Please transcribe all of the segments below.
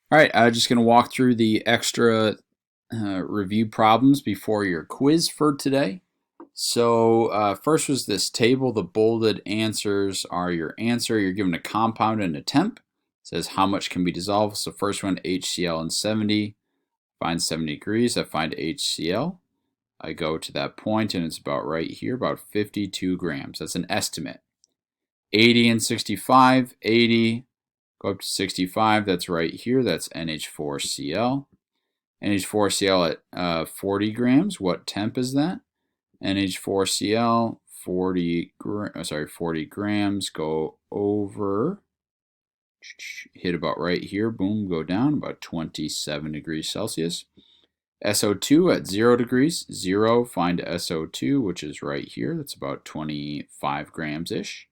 All right, I'm just going to walk through the extra review problems before your quiz for today. So first was this table. The bolded answers are your answer. You're given a compound and a temp. It says how much can be dissolved. So first one, HCl and 70. Find 70 degrees. I find HCl. I go to that point and it's about right here, about 52 grams. That's an estimate. 80 and 65, 80. Go up to 65, that's right here, that's NH4Cl. NH4Cl at 40 grams, what temp is that? NH4Cl, 40 grams, go over, hit about right here, boom, go down, about 27 degrees Celsius. SO2 at 0 degrees, 0, find SO2, which is right here, that's about 25 grams-ish.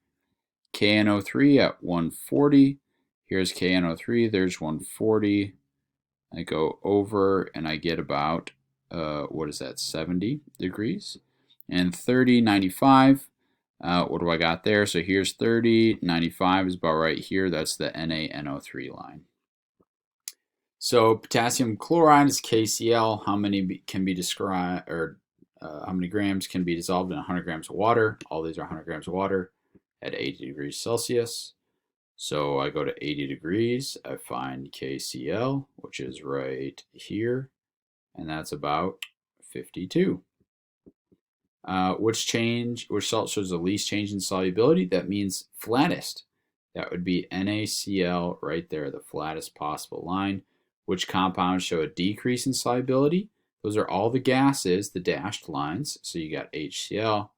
KNO3 at 140, here's KNO3, there's 140. I go over and I get about, what is that, 70 degrees. And 30, 95, what do I got there? So here's 30, 95 is about right here. That's the NaNO3 line. So potassium chloride is KCl. How many can be described, or how many grams can be dissolved in 100 grams of water? All these are 100 grams of water at 80 degrees Celsius. So I go to 80 degrees, I find KCl, which is right here, and that's about 52. Which salt shows the least change in solubility? That means flattest. That would be NaCl right there, the flattest possible line. Which compounds show a decrease in solubility? Those are all the gases, the dashed lines. So you got HCl,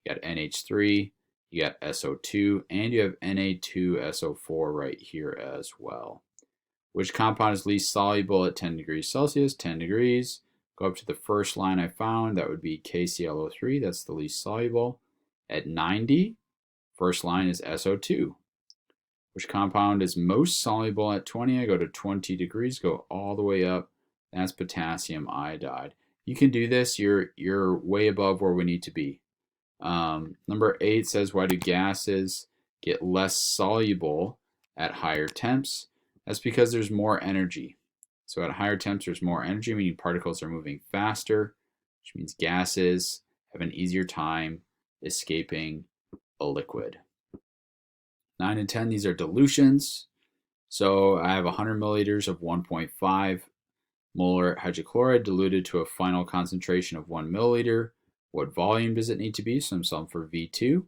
you got NH3, you got SO2, and you have Na2SO4 right here as well. Which compound is least soluble at 10 degrees Celsius? 10 degrees. Go up to the first line I found. That would be KClO3. That's the least soluble. At 90, first line is SO2. Which compound is most soluble at 20? I go to 20 degrees, go all the way up. That's potassium iodide. You can do this. You're way above where we need to be. Number 8 says, why do gases get less soluble at higher temps? That's because there's more energy. So at higher temps, there's more energy, meaning particles are moving faster, which means gases have an easier time escaping a liquid. 9 and 10, these are dilutions. So I have 100 milliliters of 1.5 molar hydrochloride diluted to a final concentration of 1 milliliter. What volume does it need to be? So I'm solving for V2.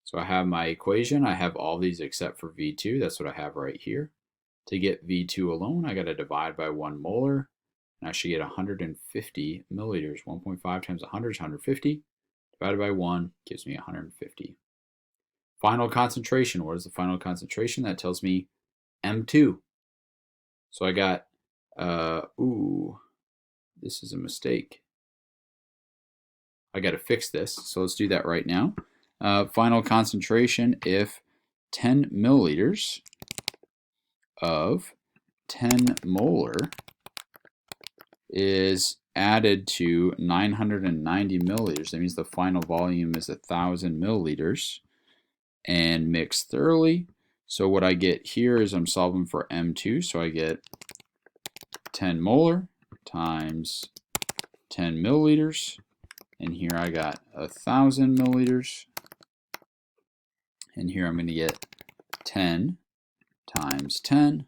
So I have my equation. I have all these except for V2. That's what I have right here. To get V2 alone, I got to divide by 1 molar. And I should get 150 milliliters. 1.5 times 100 is 150. Divided by 1 gives me 150. Final concentration. What is the final concentration? That tells me M2. So I got, this is a mistake. I got to fix this. So let's do that right now. Final concentration, if 10 milliliters of 10 molar is added to 990 milliliters, that means the final volume is 1,000 milliliters, and mix thoroughly. So what I get here is I'm solving for M2, so I get 10 molar times 10 milliliters, and here I got 1,000 milliliters, and here I'm going to get 10 times 10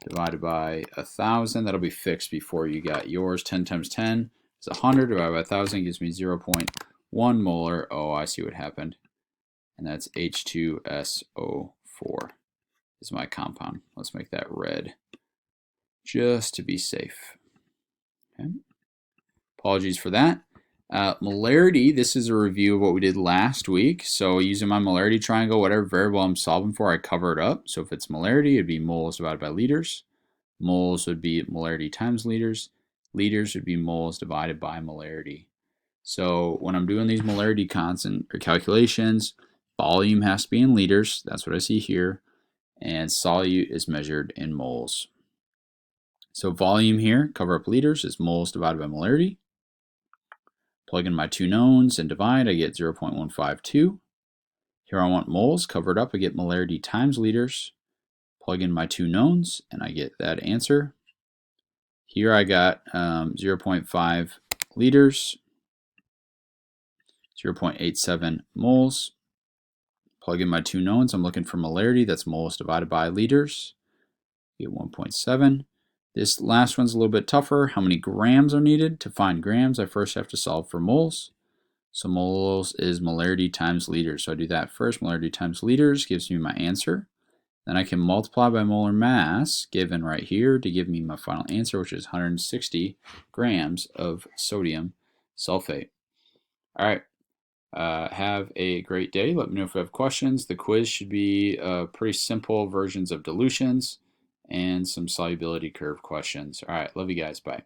divided by 1,000. That'll be fixed before you got yours. 10 times 10 is 100 divided by 1,000 gives me 0.1 molar. Oh, I see what happened. And that's H2SO4 is my compound. Let's make that red just to be safe. Okay. Apologies for that. Molarity, this is a review of what we did last week. So using my molarity triangle, whatever variable I'm solving for, I cover it up. So if it's molarity, it'd be moles divided by liters. Moles would be molarity times liters. Liters would be moles divided by molarity. So when I'm doing these molarity constant or calculations, volume has to be in liters. That's what I see here. And solute is measured in moles. So volume here, cover up liters, is moles divided by molarity. Plug in my two knowns and divide, I get 0.152. Here I want moles, cover it up, I get molarity times liters. plug in my two knowns, and I get that answer. Here I got 0.5 liters, 0.87 moles. Plug in my two knowns. I'm looking for molarity. That's moles divided by liters. Get 1.7. This last one's a little bit tougher. How many grams are needed? To find grams, I first have to solve for moles. So moles is molarity times liters. So I do that first. Molarity times liters gives me my answer. Then I can multiply by molar mass given right here to give me my final answer, which is 160 grams of sodium sulfate. All right. Have a great day. Let me know if you have questions. The quiz should be pretty simple versions of dilutions and some solubility curve questions. All right. Love you guys. Bye.